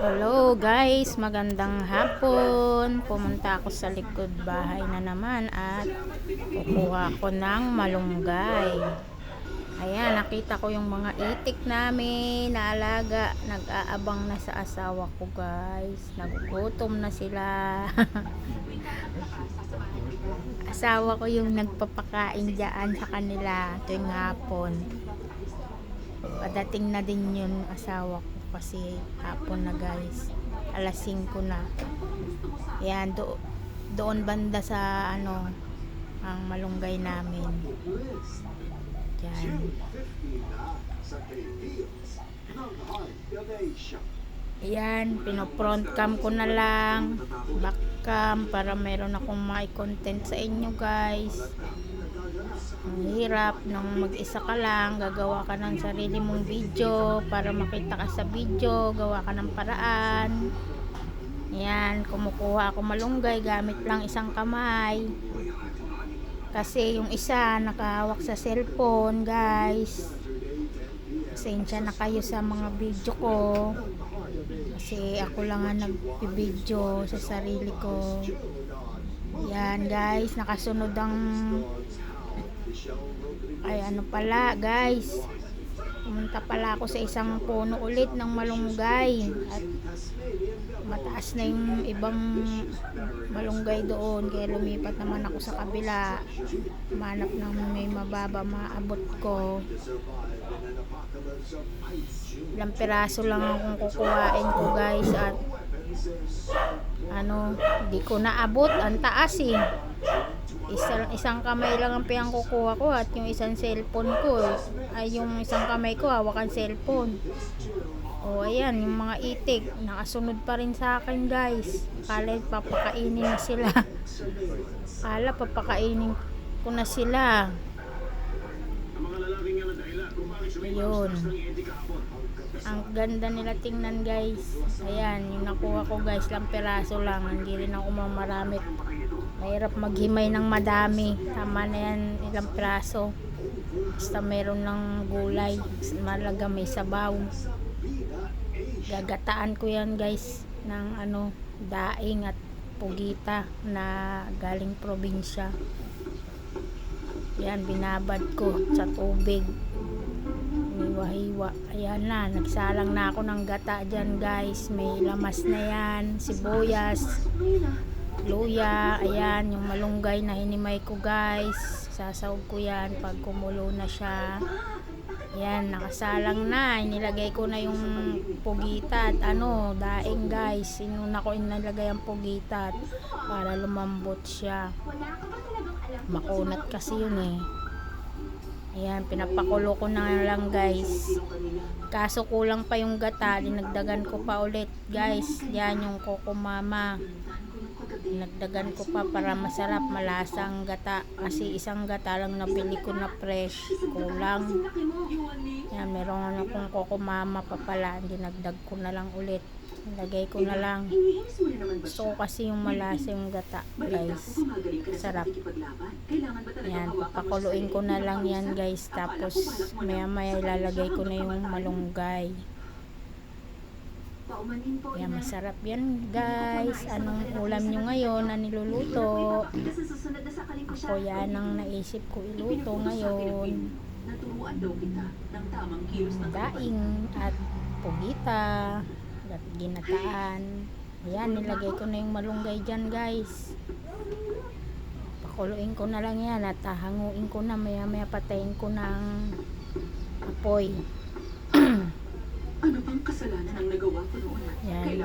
Hello guys, magandang hapon. Pumunta ako sa likod bahay na naman at kukuha ko ng malunggay. Ayan, nakita ko yung mga itik namin na alaga. Nag-aabang na sa asawa ko guys. Nagugutom na sila. Asawa ko yung nagpapakain dyan sa kanila tuwing hapon. Padating na din yun asawa ko kasi hapon na guys, alas 5 na. Yan, doon banda sa ang malunggay namin. Yan. Yan, pino-front cam ko na lang, back cam, para meron akong may content sa inyo guys. Ang hirap nang mag-isa ka lang, gagawa ka ng sarili mong video para makita ka sa video, gawa ka ng paraan. Yan, kumukuha ako malunggay gamit lang isang kamay. Kasi yung isa nakahawak sa cellphone guys. Pasensya na kayo sa mga video ko. Kasi ako lang ang nag-video sa sarili ko. Yan guys, nakasunod ang pala guys, pumunta pala ako sa isang puno ulit ng malunggay at mataas na yung ibang malunggay doon, kaya lumipat naman ako sa kabila, manap ng may mababa maabot ko. Ilang piraso lang akong kukuhain ko guys at di ko naabot, ang taas eh. Isang kamay lang ang piyang kukuha ko at yung isang cellphone ko ay yung isang kamay ko hawakan cellphone. O ayan, yung mga itik nakasunod pa rin sa akin guys. Kala papakainin na sila. Kala papakainin ko na sila. Ayun, ang ganda nila tingnan guys. Ayan, yung nakuha ko guys, lang peraso lang, hindi rin ako mamaramit. Mahirap maghimay ng madami. Tama na yan, ilang peraso. Basta meron ng gulay, malaga may sabaw. Gagataan ko yan guys ng daing at pugita na galing probinsya. Yan, binabad ko sa tubig, hiwa-hiwa. Ayan na, nagsalang na ako ng gata dyan guys. May lamas na yan, sibuyas, luya. Ayan, yung malunggay na hinimay ko guys, sasawag ko yan pag kumulo na siya. Ayan, nakasalang na. Inilagay ko na yung pugita at daing guys. Inuna ko inilagay ang pugita para lumambot siya. Makunat kasi yun eh. Ayan, pinapakulo ko na lang guys. Kaso kulang pa yung gata, dinagdagan ko pa ulit guys. Yan yung Coco Mama. Dinagdagan ko pa para masarap, malasang gata. Kasi isang gata lang nabili ko na fresh, kulang. Yan, meron akong Coco Mama pa pala, dinagdag ko na lang ulit. Lagay ko na lang. Gusto ko kasi yung malasa yung gata guys, sarap. Yan, papakuluin ko na lang yan guys. Tapos maya maya ilalagay ko na yung malunggay. Yan, masarap yan guys. Anong ulam nyo ngayon na niluluto? Ako yan ang naisip ko iluto ngayon. Daing at pugita at ginataan. Ayan, nilagay ko na yung malunggay dyan guys. Pakuluin ko na lang yan at hanguin ko na, maya maya patayin ko ng apoy. Ano bang kasalanan ang nagawa ko noon? Yan,